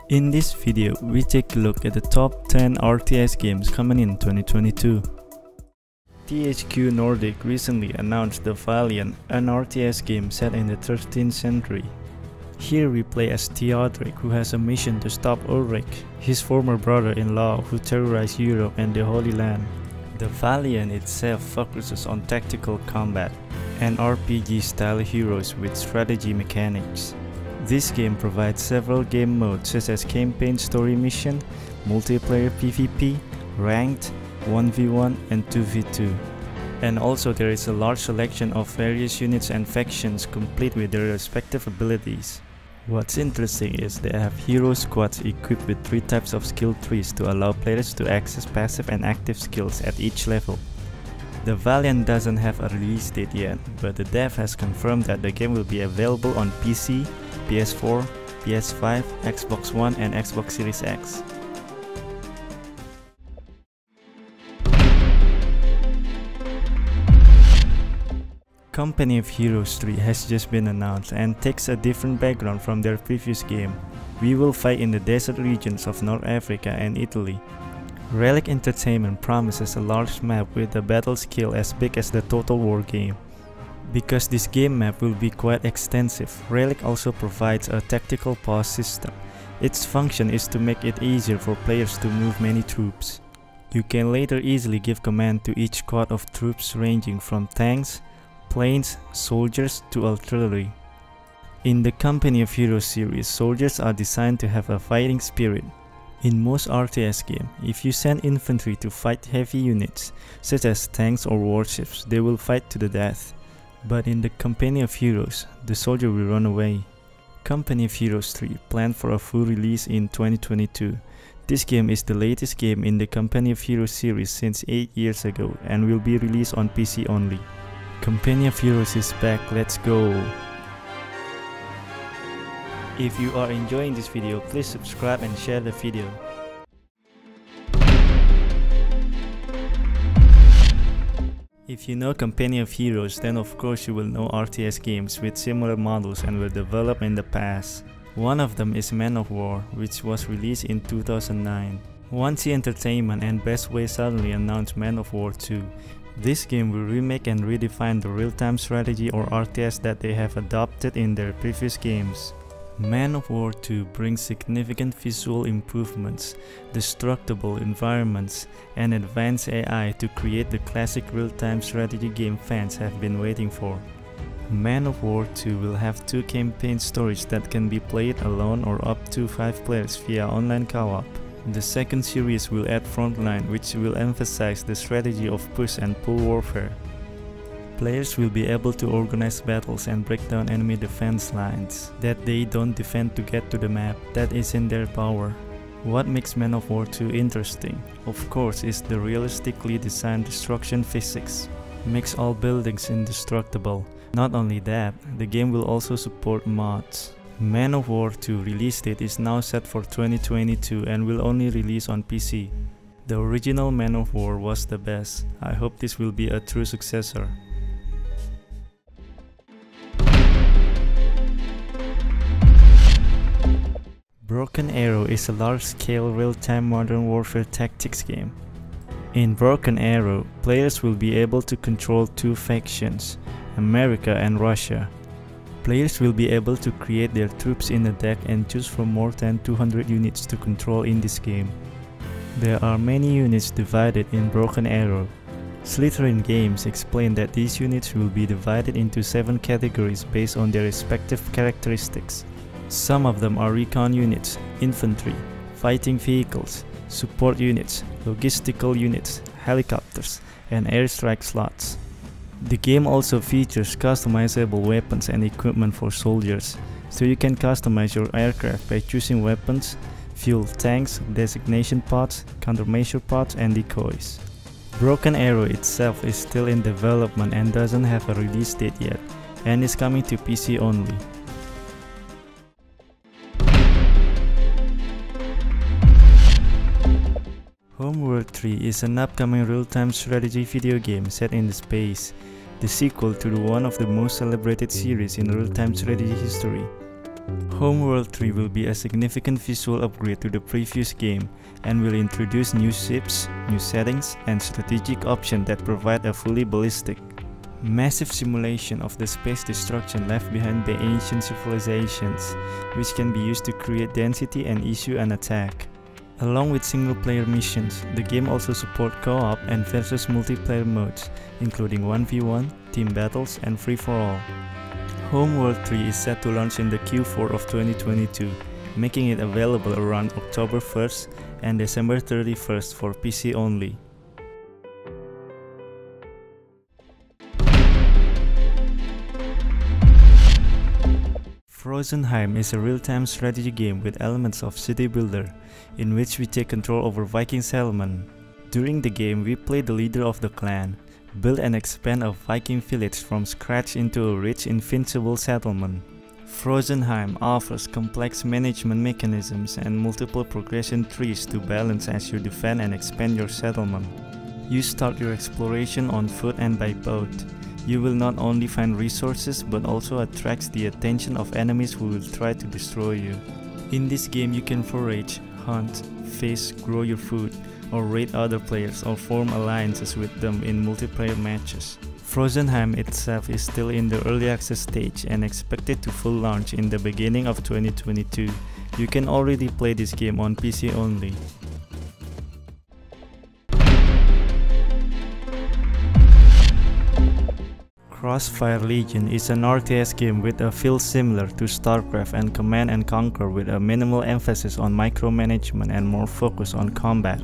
In this video, we take a look at the top 10 RTS games coming in 2022. THQ Nordic recently announced the Valiant, an RTS game set in the 13th century. Here we play as Theodoric, who has a mission to stop Ulrich, his former brother-in-law who terrorized Europe and the Holy Land. The Valiant itself focuses on tactical combat and RPG-style heroes with strategy mechanics. This game provides several game modes such as campaign story mission, multiplayer PvP, ranked, 1v1 and 2v2. And also there is a large selection of various units and factions complete with their respective abilities. What's interesting is they have hero squads equipped with 3 types of skill trees to allow players to access passive and active skills at each level. The Valiant doesn't have a release date yet, but the dev has confirmed that the game will be available on PC, PS4, PS5, Xbox One and Xbox Series X. Company of Heroes 3 has just been announced and takes a different background from their previous game. We will fight in the desert regions of North Africa and Italy. Relic Entertainment promises a large map with a battle scale as big as the Total War game. Because this game map will be quite extensive, Relic also provides a tactical pause system. Its function is to make it easier for players to move many troops. You can later easily give command to each squad of troops ranging from tanks, planes, soldiers to artillery. In the Company of Heroes series, soldiers are designed to have a fighting spirit. In most RTS games, if you send infantry to fight heavy units, such as tanks or warships, they will fight to the death. But in the Company of Heroes, the soldier will run away. Company of Heroes 3 planned for a full release in 2022. This game is the latest game in the Company of Heroes series since 8 years ago and will be released on PC only. Company of Heroes is back, let's go! If you are enjoying this video, please subscribe and share the video. If you know Company of Heroes, then of course you will know RTS games with similar models and were developed in the past. One of them is Man of War, which was released in 2009. 1C Entertainment and Best Way suddenly announced Man of War 2. This game will remake and redefine the real-time strategy or RTS that they have adopted in their previous games. Man of War 2 brings significant visual improvements, destructible environments, and advanced AI to create the classic real-time strategy game fans have been waiting for. Man of War 2 will have 2 campaign stories that can be played alone or up to 5 players via online co-op. The second series will add Frontline, which will emphasize the strategy of push and pull warfare. Players will be able to organize battles and break down enemy defense lines that they don't defend to get to the map. That is in their power. What makes Man of War 2 interesting, of course, is the realistically designed destruction physics. Makes all buildings indestructible. Not only that, the game will also support mods. Man of War 2 release date is now set for 2022 and will only release on PC. The original Man of War was the best. I hope this will be a true successor. Broken Arrow is a large-scale real-time modern warfare tactics game. In Broken Arrow, players will be able to control 2 factions, America and Russia. Players will be able to create their troops in a deck and choose from more than 200 units to control in this game. There are many units divided in Broken Arrow. Slytherin Games explained that these units will be divided into 7 categories based on their respective characteristics. Some of them are recon units, infantry, fighting vehicles, support units, logistical units, helicopters, and airstrike slots. The game also features customizable weapons and equipment for soldiers, so you can customize your aircraft by choosing weapons, fuel tanks, designation pods, countermeasure pods, and decoys. Broken Arrow itself is still in development and doesn't have a release date yet, and is coming to PC only. Homeworld 3 is an upcoming real-time strategy video game set in space, the sequel to one of the most celebrated series in real-time strategy history. Homeworld 3 will be a significant visual upgrade to the previous game and will introduce new ships, new settings, and strategic options that provide a fully ballistic, massive simulation of the space destruction left behind by ancient civilizations, which can be used to create density and issue an attack. Along with single-player missions, the game also supports co-op and versus multiplayer modes, including 1v1, team battles, and free-for-all. Homeworld 3 is set to launch in the Q4 of 2022, making it available around October 1st and December 31st for PC only. Frozenheim is a real-time strategy game with elements of city builder, in which we take control over Viking settlement. During the game, we play the leader of the clan, build and expand a Viking village from scratch into a rich, invincible settlement. Frozenheim offers complex management mechanisms and multiple progression trees to balance as you defend and expand your settlement. You start your exploration on foot and by boat. You will not only find resources but also attract the attention of enemies who will try to destroy you. In this game you can forage, hunt, fish, grow your food, or raid other players or form alliances with them in multiplayer matches. Frozenheim itself is still in the early access stage and expected to full launch in the beginning of 2022. You can already play this game on PC only. Crossfire Legion is an RTS game with a feel similar to StarCraft and Command and Conquer, with a minimal emphasis on micromanagement and more focus on combat.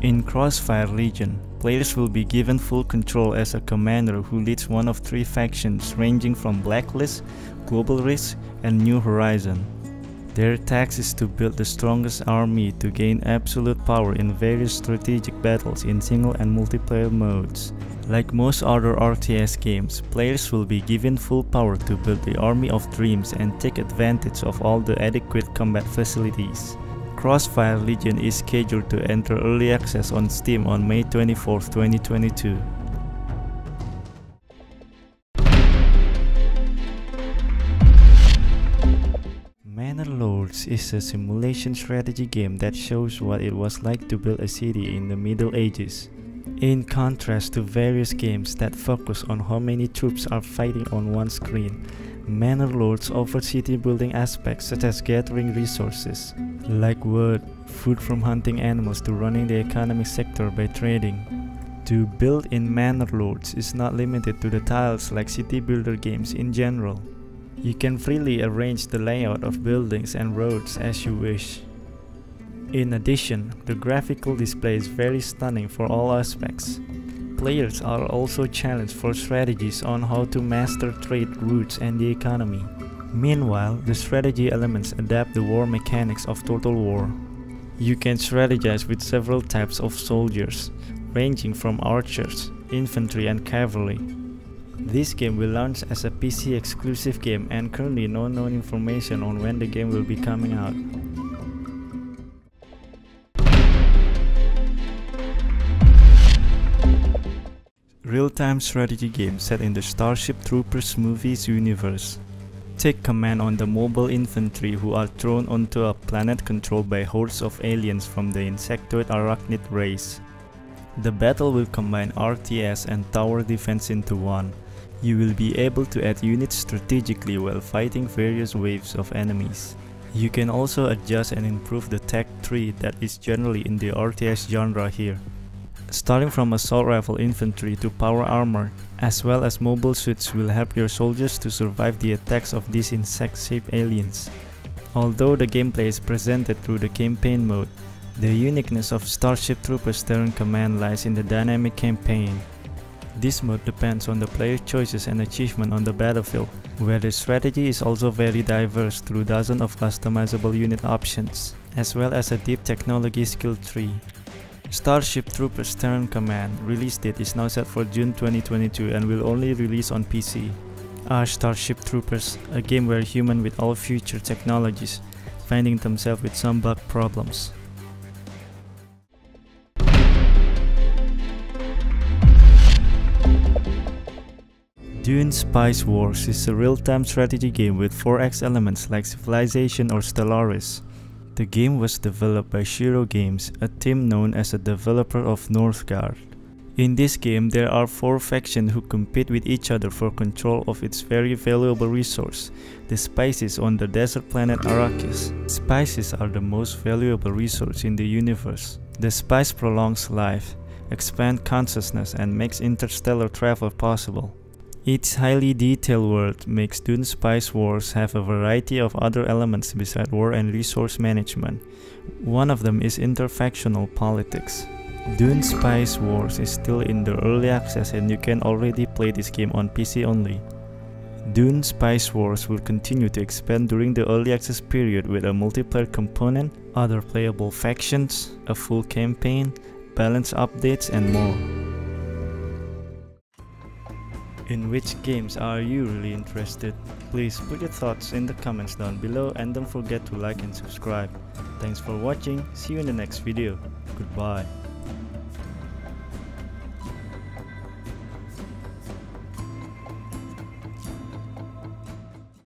In Crossfire Legion, players will be given full control as a commander who leads one of 3 factions ranging from Blacklist, Global Risk, and New Horizon. Their task is to build the strongest army to gain absolute power in various strategic battles in single and multiplayer modes. Like most other RTS games, players will be given full power to build the army of dreams and take advantage of all the adequate combat facilities. Crossfire Legion is scheduled to enter early access on Steam on May 24, 2022. Manor Lords is a simulation strategy game that shows what it was like to build a city in the Middle Ages. In contrast to various games that focus on how many troops are fighting on one screen, Manor Lords offer city building aspects such as gathering resources, like wood, food from hunting animals to running the economic sector by trading. To build in Manor Lords is not limited to the tiles like city builder games in general. You can freely arrange the layout of buildings and roads as you wish. In addition, the graphical display is very stunning for all aspects. Players are also challenged for strategies on how to master trade routes and the economy. Meanwhile, the strategy elements adapt the war mechanics of Total War. You can strategize with several types of soldiers, ranging from archers, infantry, and cavalry. This game will launch as a PC exclusive game, and currently no known information on when the game will be coming out. Real-time strategy game set in the Starship Troopers movies universe. Take command on the mobile infantry who are thrown onto a planet controlled by hordes of aliens from the insectoid arachnid race. The battle will combine RTS and tower defense into one. You will be able to add units strategically while fighting various waves of enemies. You can also adjust and improve the tech tree that is generally in the RTS genre here, starting from assault rifle infantry to power armor, as well as mobile suits will help your soldiers to survive the attacks of these insect-shaped aliens. Although the gameplay is presented through the campaign mode, the uniqueness of Starship Troopers Terran Command lies in the dynamic campaign. This mode depends on the player's choices and achievement on the battlefield, where the strategy is also very diverse through dozens of customizable unit options, as well as a deep technology skill tree. Starship Troopers Terran Command release date is now set for June 2022 and will only release on PC. Starship Troopers, a game where humans with all future technologies finding themselves with some bug problems. Dune Spice Wars is a real-time strategy game with 4X elements like Civilization or Stellaris. The game was developed by Shiro Games, a team known as a developer of Northgard. In this game, there are 4 factions who compete with each other for control of its very valuable resource, the spices on the desert planet Arrakis. Spices are the most valuable resource in the universe. The spice prolongs life, expands consciousness, and makes interstellar travel possible. Its highly detailed world makes Dune Spice Wars have a variety of other elements besides war and resource management. One of them is interfactional politics. Dune Spice Wars is still in the early access and you can already play this game on PC only. Dune Spice Wars will continue to expand during the early access period with a multiplayer component, other playable factions, a full campaign, balance updates, and more. In which games are you really interested? Please put your thoughts in the comments down below and don't forget to like and subscribe. Thanks for watching, see you in the next video. Goodbye.